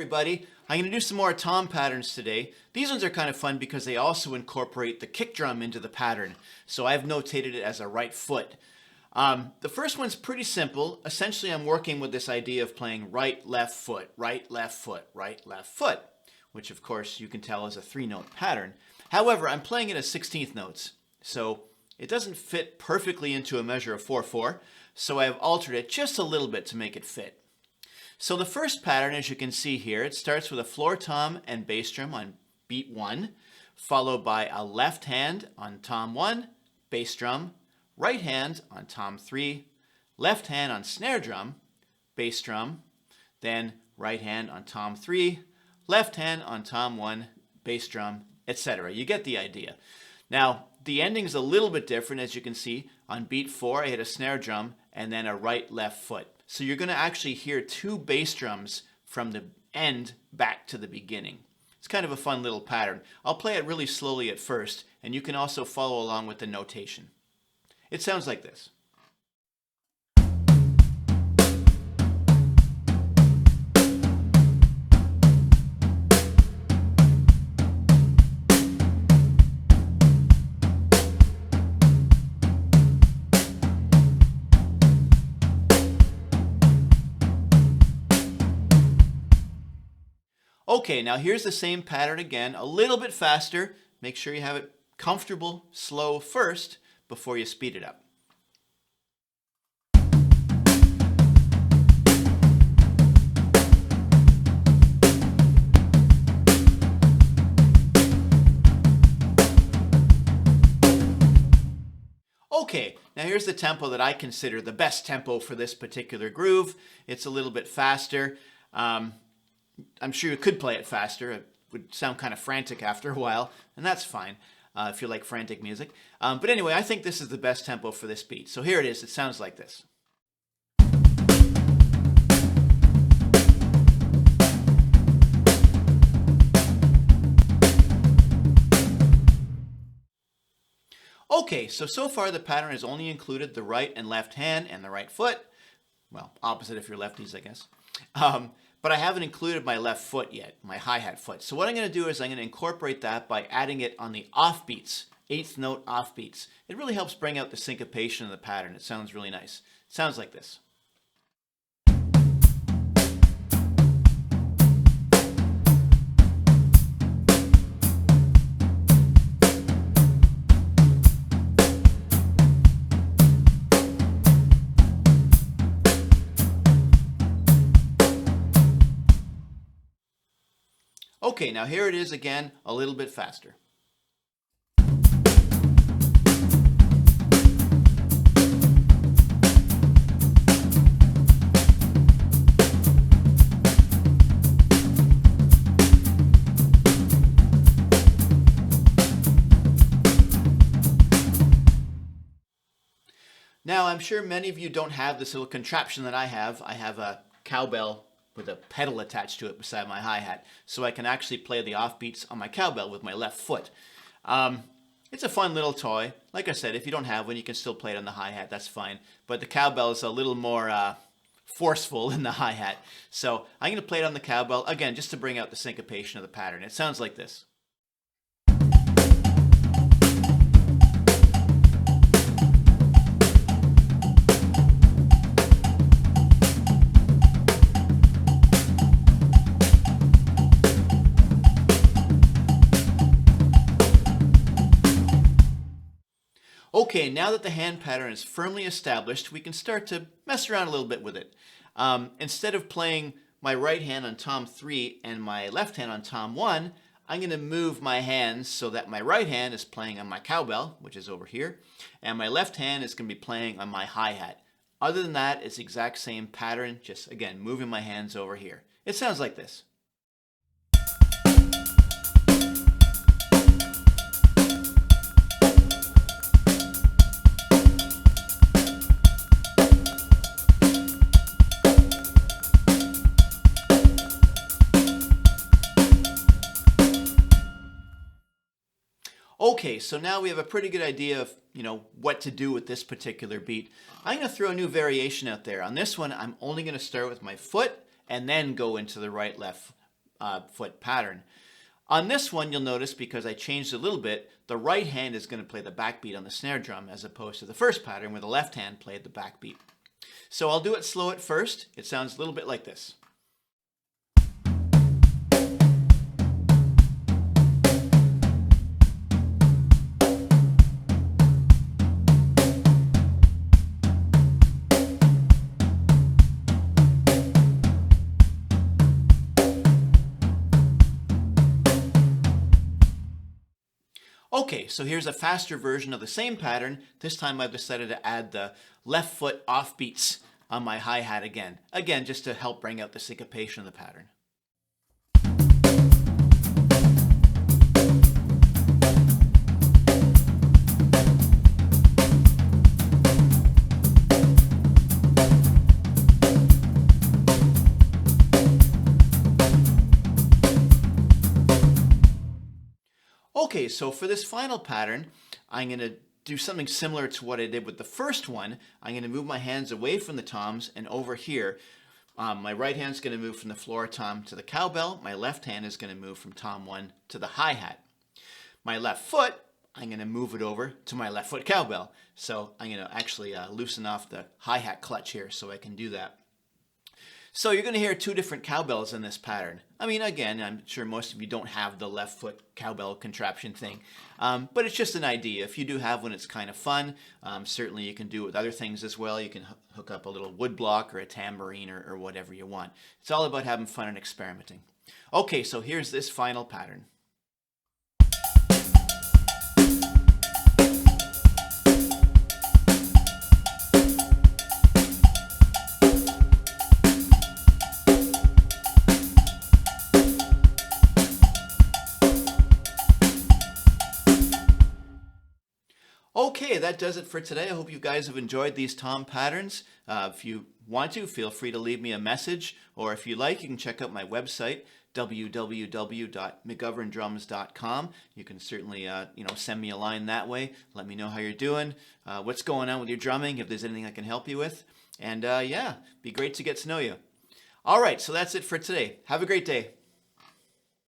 everybody. I'm going to do some more tom patterns today. These ones are kind of fun because they also incorporate the kick drum into the pattern. So I've notated it as a right foot. The first one's pretty simple. Essentially, I'm working with this idea of playing right, left foot, right, left foot, right, left foot, which of course you can tell is a 3-note pattern. However, I'm playing it as 16th notes. So it doesn't fit perfectly into a measure of 4/4. So I've altered it just a little bit to make it fit. So the first pattern, as you can see here, it starts with a floor tom and bass drum on beat 1, followed by a left hand on tom 1, bass drum, right hand on tom 3, left hand on snare drum, bass drum, then right hand on tom 3, left hand on tom 1, bass drum, etc. You get the idea. Now, the ending's a little bit different, as you can see. On beat 4, I hit a snare drum and then a right-left foot. So you're going to actually hear 2 bass drums from the end back to the beginning. It's kind of a fun little pattern. I'll play it really slowly at first, and you can also follow along with the notation. It sounds like this. Okay, now here's the same pattern again, a little bit faster. Make sure you have it comfortable, slow first before you speed it up. Okay, now here's the tempo that I consider the best tempo for this particular groove. It's a little bit faster. I'm sure you could play it faster. It would sound kind of frantic after a while, and that's fine if you like frantic music. But anyway, I think this is the best tempo for this beat. So here it is. It sounds like this. Okay, so far the pattern has only included the right and left hand and the right foot. Well, opposite if you're lefties, I guess. But I haven't included my left foot yet, my hi-hat foot. So what I'm going to do is I'm going to incorporate that by adding it on the offbeats, 8th note offbeats. It really helps bring out the syncopation of the pattern. It sounds really nice. It sounds like this. Okay, now here it is again, a little bit faster. Now, I'm sure many of you don't have this little contraption that I have. I have a cowbell with a pedal attached to it beside my hi-hat, so I can actually play the offbeats on my cowbell with my left foot. It's a fun little toy. Like I said, if you don't have one, you can still play it on the hi-hat, that's fine. But the cowbell is a little more forceful than the hi-hat. So I'm going to play it on the cowbell, again, just to bring out the syncopation of the pattern. It sounds like this. Okay, now that the hand pattern is firmly established, we can start to mess around a little bit with it. Instead of playing my right hand on tom 3 and my left hand on tom 1, I'm going to move my hands so that my right hand is playing on my cowbell, which is over here, and my left hand is going to be playing on my hi-hat. Other than that, it's the exact same pattern, just again, moving my hands over here. It sounds like this. Okay, so now we have a pretty good idea of, what to do with this particular beat. I'm going to throw a new variation out there. On this one, I'm only going to start with my foot and then go into the right-left foot pattern. On this one, you'll notice, because I changed a little bit, the right hand is going to play the backbeat on the snare drum as opposed to the first pattern where the left hand played the backbeat. So I'll do it slow at first. It sounds a little bit like this. Okay, so here's a faster version of the same pattern. This time I've decided to add the left foot offbeats on my hi-hat again. Again, just to help bring out the syncopation of the pattern. Okay, so for this final pattern, I'm going to do something similar to what I did with the first one. I'm going to move my hands away from the toms and over here. My right hand's going to move from the floor tom to the cowbell. My left hand is going to move from tom 1 to the hi-hat. My left foot, I'm going to move it over to my left foot cowbell. So I'm going to actually loosen off the hi-hat clutch here so I can do that. So you're going to hear two different cowbells in this pattern. I mean, again, I'm sure most of you don't have the left foot cowbell contraption thing, but it's just an idea. If you do have one, it's kind of fun. Certainly you can do it with other things as well. You can hook up a little wood block or a tambourine or whatever you want. It's all about having fun and experimenting. Okay, so here's this final pattern. Okay, that does it for today. I hope you guys have enjoyed these tom patterns. If you want to, feel free to leave me a message, or if you like, you can check out my website, www.mcgoverndrums.com. You can certainly send me a line that way. Let me know how you're doing, what's going on with your drumming, if there's anything I can help you with. And yeah, be great to get to know you. All right, so that's it for today. Have a great day.